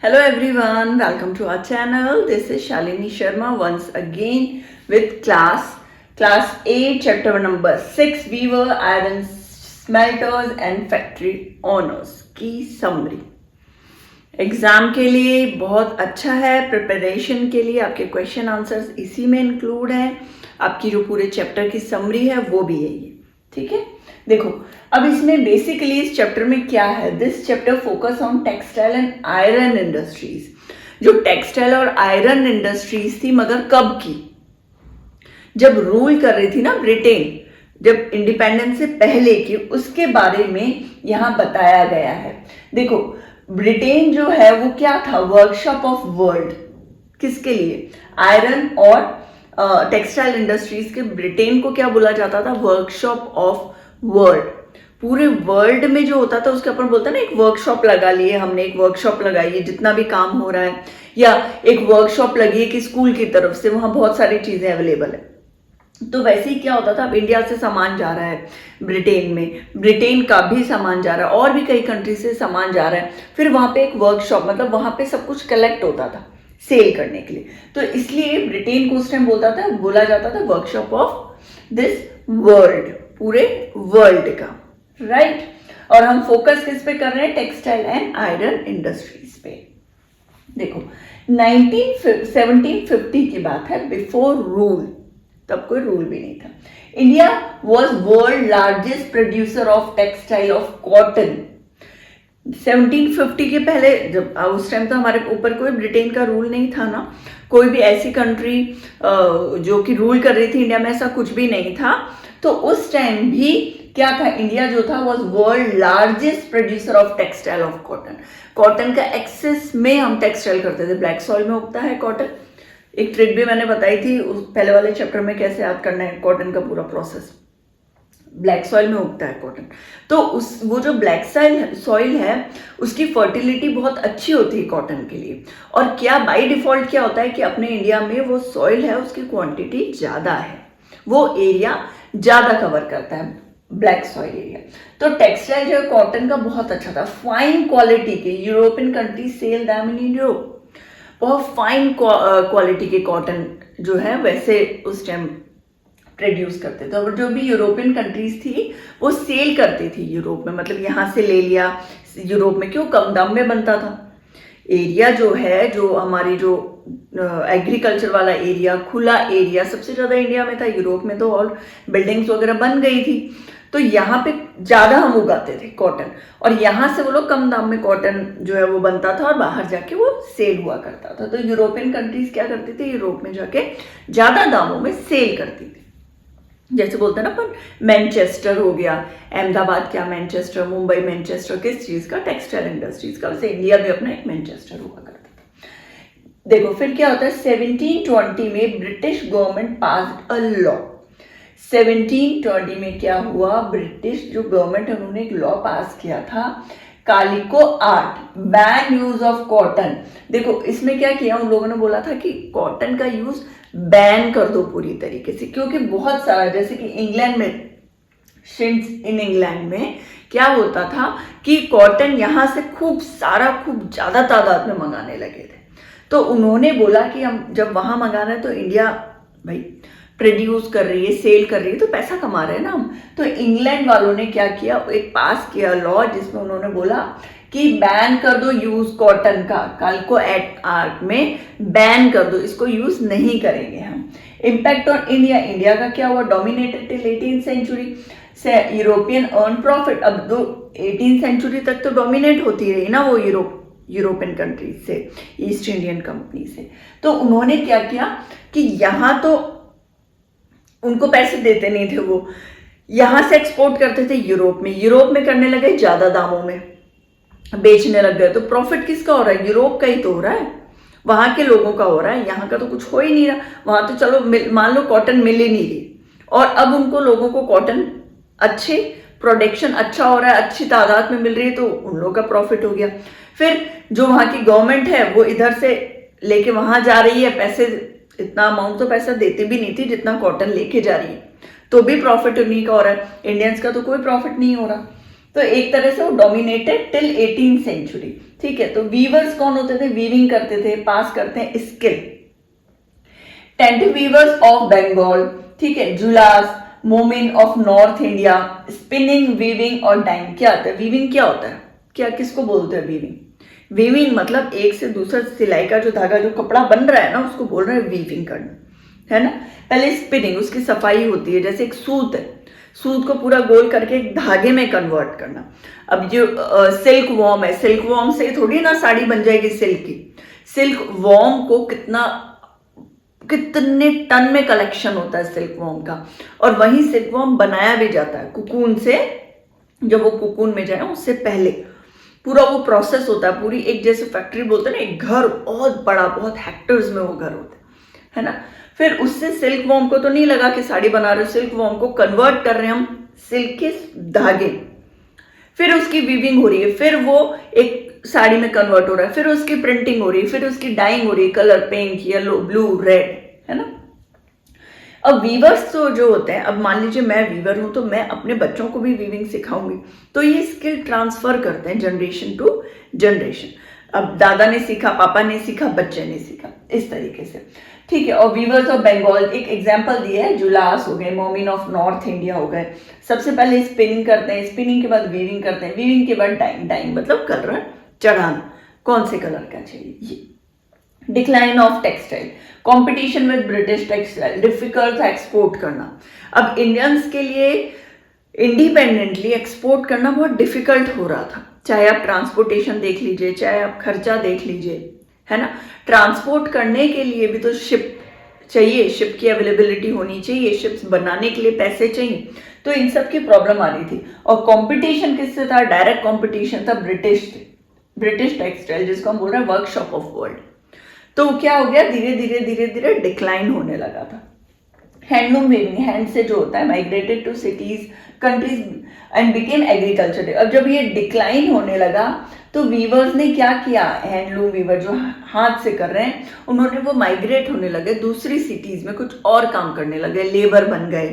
Hello everyone, welcome to our channel. This is Shalini Sharma once again with class 8 chapter number 6 weaver, iron smelters and factory owners की summary. Exam के लिए बहुत अच्छा है, preparation के लिए आपके क्वेश्चन आंसर्स इसी में इंक्लूड हैं, आपकी जो पूरे चैप्टर की समरी है वो भी यही है. ठीक है, देखो अब इसमें बेसिकली इस चैप्टर में क्या है. This chapter focus on textile and iron industries. जो टेक्सटाइल और आयरन इंडस्ट्रीज थी, मगर कब की, जब रूल कर रही थी ना ब्रिटेन, जब इंडिपेंडेंस से पहले की, उसके बारे में यहाँ बताया गया है. देखो ब्रिटेन जो है वो क्या था, वर्कशॉप ऑफ वर्ल्ड. किसके लिए, आयरन और टेक्सटाइल इंडस्ट्रीज के ब्रिटेन को क्या बोला जाता था, वर्कशॉप ऑफ वर्ल्ड. पूरे वर्ल्ड में जो होता था उसके अपन बोलते हैं ना, एक वर्कशॉप लगा लिए हमने, एक वर्कशॉप लगाई है जितना भी काम हो रहा है, या एक वर्कशॉप लगी है कि स्कूल की तरफ से, वहां बहुत सारी चीजें अवेलेबल है. तो वैसे ही क्या होता था, अब इंडिया से सामान जा रहा है ब्रिटेन में, ब्रिटेन का भी सामान जा रहा है और भी कई कंट्री से सामान जा रहा है, फिर वहां पे एक वर्कशॉप, मतलब वहां पे सब कुछ कलेक्ट होता था सेल करने के लिए. तो इसलिए ब्रिटेन को उस टाइम बोला जाता था वर्कशॉप ऑफ दिस वर्ल्ड, पूरे वर्ल्ड का, राइट. और हम फोकस किस पे कर रहे हैं, टेक्सटाइल एंड आयरन इंडस्ट्रीज पे. देखो 1750 की बात है, बिफोर रूल, तब कोई रूल भी नहीं था. India was world largest producer of textile of cotton. 1750 के पहले, जब उस टाइम तो हमारे ऊपर कोई ब्रिटेन का रूल नहीं था ना, कोई भी ऐसी कंट्री जो कि रूल कर रही थी इंडिया में, ऐसा कुछ भी नहीं था. तो उस टाइम भी क्या था, इंडिया जो था was world largest producer of textile of cotton. Cotton का एक्सेस में हम टेक्सटाइल करते थे. ब्लैक सॉइल में उगता है कॉटन. एक ट्रिक भी मैंने बताई थी उस पहले वाले चैप्टर में, कैसे याद करना है कॉटन का पूरा प्रोसेस. ब्लैक सॉइल में उगता है कॉटन. तो वो जो ब्लैक सॉइल है उसकी फर्टिलिटी बहुत अच्छी होती है कॉटन के लिए. और क्या बाय डिफॉल्ट क्या होता है कि अपने इंडिया में वो सॉइल है उसकी क्वांटिटी ज़्यादा है, वो एरिया ज़्यादा कवर करता है, ब्लैक सॉइल एरिया. तो टेक्सटाइल जो है कॉटन का बहुत अच्छा था, फाइन क्वालिटी के. European country sell them in Europe. बहुत फाइन क्वालिटी के कॉटन जो है वैसे उस टाइम प्रोड्यूस करते थे. और जो भी यूरोपियन कंट्रीज थी वो सेल करती थी यूरोप में, मतलब यहाँ से ले लिया यूरोप में, क्यों, कम दाम में बनता था. एरिया जो है, जो हमारी जो एग्रीकल्चर वाला एरिया, खुला एरिया सबसे ज़्यादा इंडिया में था. यूरोप में तो और बिल्डिंग्स वगैरह बन गई थी, तो यहाँ पे ज़्यादा हम उगाते थे कॉटन. और यहाँ से वो लोग कम दाम में कॉटन जो है वो बनता था और बाहर जाके वो सेल हुआ करता था. तो यूरोपियन कंट्रीज क्या करते थे, यूरोप में जाके ज़्यादा दामों में सेल करती थी. जैसे बोलते हैं ना अपन, मैनचेस्टर हो गया, अहमदाबाद क्या, मैनचेस्टर, मुंबई मैनचेस्टर, किस चीज़ का, टेक्सटाइल इंडस्ट्रीज का. वैसे इंडिया भी अपना एक मैनचेस्टर हुआ करता था. देखो फिर क्या होता है, 1720 में British government passed a law. 1720 में क्या हुआ, ब्रिटिश जो गवर्नमेंट है उन्होंने एक लॉ पास किया था, calico act, ban use of cotton. देखो इसमें क्या किया, उन लोगों ने बोला था कि कॉटन का यूज बैन कर दो पूरी तरीके से, क्योंकि बहुत सारा, जैसे कि इंग्लैंड में, शिंट्स इन इंग्लैंड में क्या होता था कि कॉटन यहाँ से खूब ज़्यादा तादाद में मंगाने लगे थे. तो उन्होंने बोला कि हम जब वहाँ मंगाना है तो इंडिया भाई प्रोड्यूस कर रही है, सेल कर रही है, तो पैसा कमा रहे हैं ना हम. तो इंग्लैंड वालों ने क्या किया, एक पास किया लॉ जिसमें उन्होंने बोला कि बैन कर दो यूज कॉटन का, काल्को एक्ट में बैन कर दो, इसको यूज नहीं करेंगे हम. इम्पैक्ट ऑन इंडिया, इंडिया का क्या हुआ, डोमिनेटेड टिल 18th सेंचुरी से यूरोपियन अर्न प्रॉफिट. अब 18th सेंचुरी तक तो डोमिनेट होती रही ना वो यूरोपियन कंट्रीज से, ईस्ट इंडियन कंपनी से. तो उन्होंने क्या किया कि यहाँ तो उनको पैसे देते नहीं थे, वो यहाँ से एक्सपोर्ट करते थे यूरोप में करने लगे, ज़्यादा दामों में बेचने लग गए. तो प्रॉफिट किसका हो रहा है, यूरोप का ही तो हो रहा है, वहाँ के लोगों का हो रहा है, यहाँ का तो कुछ हो ही नहीं रहा. वहाँ तो चलो मान लो कॉटन मिल ही नहीं रही, और अब उनको लोगों को कॉटन अच्छे, प्रोडक्शन अच्छा हो रहा है, अच्छी तादाद में मिल रही है, तो उन लोगों का प्रॉफिट हो गया. फिर जो वहाँ की गवर्नमेंट है वो इधर से लेके वहाँ जा रही है, पैसे इतना अमाउंट तो पैसा देती भी नहीं थी जितना कॉटन लेके जा रही है, तो भी प्रॉफिट उन्हीं का हो रहा है, इंडियंस का तो कोई प्रॉफिट नहीं हो रहा. तो एक तरह से वो डोमिनेटेड टिल 18th सेंचुरी. ठीक है, तो वीवर्स कौन होते थे? वीविंग करते थे, पास करते हैं skill. Tanti weavers of Bengal, ठीक है, जुलास, Momin of north India, spinning, weaving और डाइंग। क्या होता है वीविंग? क्या होता है? क्या किसको बोलते हैं वीविंग? वीविंग मतलब एक से दूसरा सिलाई का जो धागा, जो कपड़ा बन रहा है ना, उसको बोल रहे हैं वीविंग करना, है ना। पहले स्पिनिंग, उसकी सफाई होती है, जैसे एक सूत है, सूत को पूरा गोल करके एक धागे में कन्वर्ट करना। अब जो सिल्क वॉर्म है, सिल्क वॉर्म से थोड़ी ना साड़ी बन जाएगी सिल्क की। सिल्क वॉर्म को कितने टन में कलेक्शन होता है सिल्क वॉर्म का, और वहीं सिल्क वॉर्म बनाया भी जाता है कुकून से। जब वो कुकून में जाए उससे पहले पूरा वो प्रोसेस होता है, पूरी एक जैसे फैक्ट्री बोलते हैं ना, एक घर बहुत बड़ा, बहुत हेक्टर्स में वो घर होते हैं, है ना। फिर उससे सिल्क वॉर्म को तो नहीं लगा कि साड़ी बना रहे हो, सिल्क वॉर्म को कन्वर्ट कर रहे हैं हम सिल्क के धागे, फिर उसकी वीविंग हो रही है, फिर वो एक साड़ी में कन्वर्ट हो रहा है, फिर उसकी प्रिंटिंग हो रही है, फिर उसकी डाइंग हो रही है, colour pink, yellow, blue, red, है ना। अब वीवर्स तो जो होते हैं, अब मान लीजिए मैं वीवर हूं तो मैं अपने बच्चों को भी वीविंग सिखाऊंगी, तो ये स्किल ट्रांसफर करते हैं जनरेशन टू जनरेशन। अब दादा ने सीखा, पापा ने सीखा, बच्चे ने सीखा, इस तरीके से, ठीक है। और वीवर्स ऑफ बंगाल एक एग्जाम्पल दिया है, जुलास हो गए, मोमिन ऑफ नॉर्थ इंडिया हो गए। सबसे पहले स्पिनिंग करते हैं, स्पिनिंग के बाद वीविंग करते हैं, वीविंग के बाद डाइंग, डाइंग मतलब कलर चढ़ाना, कौन से कलर का चाहिए ये। Decline of textile, competition with British textile, difficult export करना। अब इंडियंस के लिए इंडिपेंडेंटली एक्सपोर्ट करना बहुत डिफिकल्ट हो रहा था, चाहे आप ट्रांसपोर्टेशन देख लीजिए, चाहे आप खर्चा देख लीजिए, है ना। ट्रांसपोर्ट करने के लिए भी तो शिप चाहिए, शिप की अवेलेबिलिटी होनी चाहिए, शिप्स बनाने के लिए पैसे चाहिए, तो इन सब की प्रॉब्लम आ रही थी। और कंपटीशन किससे था? डायरेक्ट कंपटीशन था ब्रिटिश टेक्सटाइल, जिसको हम बोल रहे हैं वर्कशॉप ऑफ वर्ल्ड। तो क्या हो गया, धीरे धीरे धीरे धीरे डिक्लाइन होने लगा था। हैंडलूम वीविंग, हैंड से जो होता है, migrated to cities, countries and became agriculture. अब जब ये डिक्लाइन होने लगा तो वीवर्स ने क्या किया, हैंडलूम वीवर जो हाथ से कर रहे हैं, उन्होंने वो माइग्रेट होने लगे दूसरी सिटीज में, कुछ और काम करने लगे, लेबर बन गए,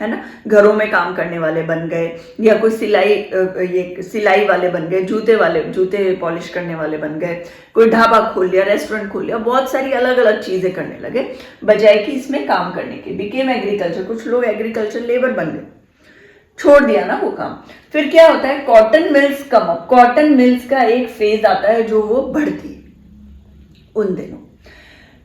है ना, घरों में काम करने वाले बन गए, या कोई सिलाई वाले बन गए, जूते पॉलिश करने वाले बन गए, कोई ढाबा खोल लिया, रेस्टोरेंट खोल लिया, बहुत सारी अलग अलग चीजें करने लगे बजाय कि इसमें काम करने के। बिकेम एग्रीकल्चर, कुछ लोग एग्रीकल्चर लेबर बन गए, छोड़ दिया ना वो काम। फिर क्या होता है, cotton mills come up, cotton mills का एक फेज आता है जो वो बढ़ती है उन दिनों।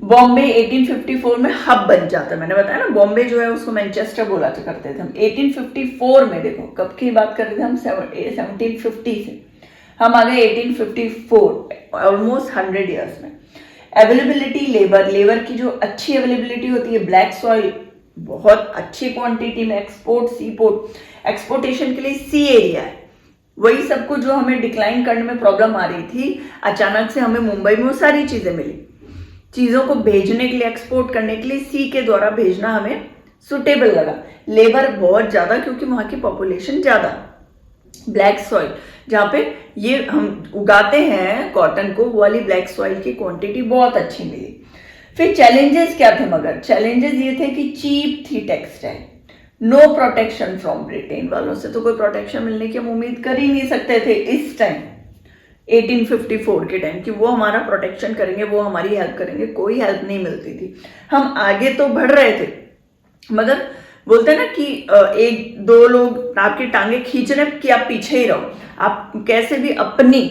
बॉम्बे 1854 में हब बन जाता है, मैंने बताया ना, बॉम्बे जो है उसको मैनचेस्टर बोला करते थे हम। 1854 में, देखो कब की बात कर रहे थे हम, 1750 से हम आ गए 1854, ऑलमोस्ट 100 ईयर्स में। अवेलेबिलिटी, लेबर की जो अच्छी अवेलेबिलिटी होती है, ब्लैक सॉइल बहुत अच्छी क्वांटिटी में, एक्सपोर्ट, सी पोर्ट, एक्सपोर्टेशन के लिए सी एरिया है, वही सब कुछ जो हमें डिक्लाइन करने में प्रॉब्लम आ रही थी, अचानक से हमें मुंबई में वो सारी चीजें मिली। चीजों को भेजने के लिए, एक्सपोर्ट करने के लिए सी के द्वारा भेजना हमें सुटेबल लगा। लेबर बहुत ज्यादा, क्योंकि वहां की पॉपुलेशन ज्यादा। ब्लैक सॉइल, जहाँ पे ये हम उगाते हैं कॉटन को, वो वाली ब्लैक सॉइल की क्वांटिटी बहुत अच्छी मिली। फिर चैलेंजेस क्या थे, मगर चैलेंजेस ये थे कि चीप थी textile, no protection from Britain वालों से तो कोई प्रोटेक्शन मिलने की हम उम्मीद कर ही नहीं सकते थे इस टाइम, 1854 के टाइम, कि वो हमारा प्रोटेक्शन करेंगे, वो हमारी हेल्प करेंगे, कोई हेल्प नहीं मिलती थी। हम आगे तो बढ़ रहे थे, मगर बोलते हैं ना कि एक दो लोग आपकी टांगे खींच रहे कि आप पीछे ही रहो, आप कैसे भी अपनी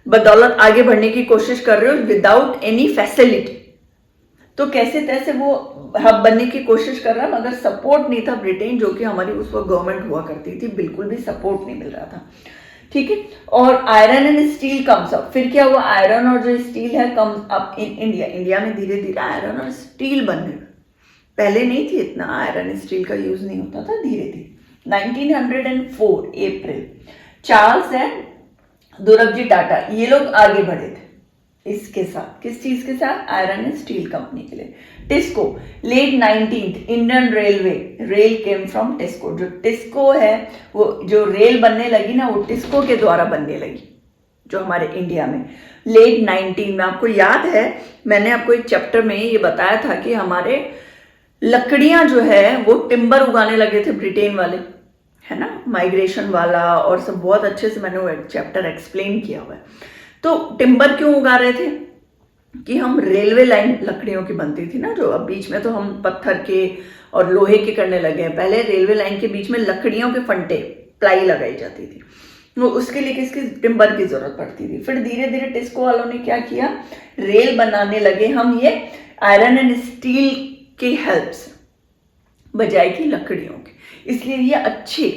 बदौलत आगे बढ़ने की कोशिश कर रहे हो विदाउट एनी फैसिलिटी। तो कैसे तैसे वो हब बनने की कोशिश कर रहा, मगर सपोर्ट नहीं था ब्रिटेन, जो कि हमारी उस वक्त गवर्नमेंट हुआ करती थी, बिल्कुल भी सपोर्ट नहीं मिल रहा था, ठीक है। और iron and steel comes up, फिर क्या हुआ, आयरन और जो स्टील है कम्स अप इन इंडिया में धीरे धीरे आयरन और स्टील बनने लगा। पहले नहीं थी इतना, आयरन स्टील का यूज नहीं होता था, धीरे धीरे 1904 अप्रैल, चार्ल्स एंड दुर्लभजी टाटा ये लोग आगे बढ़े थे इसके साथ, किस चीज के साथ, आयरन एंड स्टील कंपनी के लिए। TISCO, late 19th Indian railway, rail came from TISCO, जो टिस्को है वो जो रेल बनने लगी ना, वो टिस्को के द्वारा बनने लगी जो हमारे इंडिया में। लेट 19 में, आपको याद है मैंने आपको एक चैप्टर में ये बताया था कि हमारे लकड़ियां जो है वो टिम्बर उगाने लगे थे ब्रिटेन वाले, है ना, माइग्रेशन वाला, और सब बहुत अच्छे से मैंने वो चैप्टर एक्सप्लेन किया हुआ है। तो टिम्बर क्यों उगा रहे थे कि हम रेलवे लाइन लकड़ियों की बनती थी ना, जो अब बीच में तो हम पत्थर के और लोहे के करने लगे हैं, पहले रेलवे लाइन के बीच में लकड़ियों के फंटे प्लाई लगाई जाती थी, वो उसके लिए किसकी टिम्बर की जरूरत पड़ती थी। फिर धीरे धीरे टिस्को वालों ने क्या किया, रेल बनाने लगे हम ये आयरन एंड स्टील की हेल्प से बजाय की लकड़ियों की, इसलिए ये अच्छी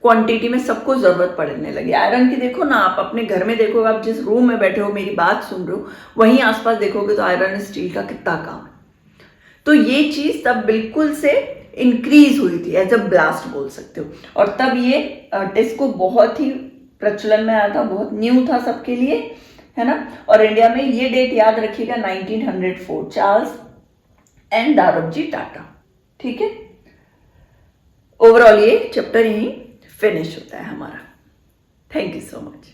क्वांटिटी में सबको जरूरत पड़ने लगी। आयरन की देखो ना, आप अपने घर में देखो, आप जिस रूम में बैठे हो मेरी बात सुन रहे हो, वहीं आसपास देखोगे तो आयरन स्टील का कितना काम है। तो ये चीज तब बिल्कुल से इंक्रीज हुई थी, एज अ ब्लास्ट बोल सकते हो। और तब ये टिस्को बहुत ही प्रचलन में आया था, बहुत न्यू था सबके लिए, है ना। और इंडिया में ये डेट याद रखिएगा 1904, चार्ल्स एंड दारोजी टाटा। ठीक है, ओवरऑल ये चैप्टर यहीं फिनिश होता है हमारा। Thank you so much.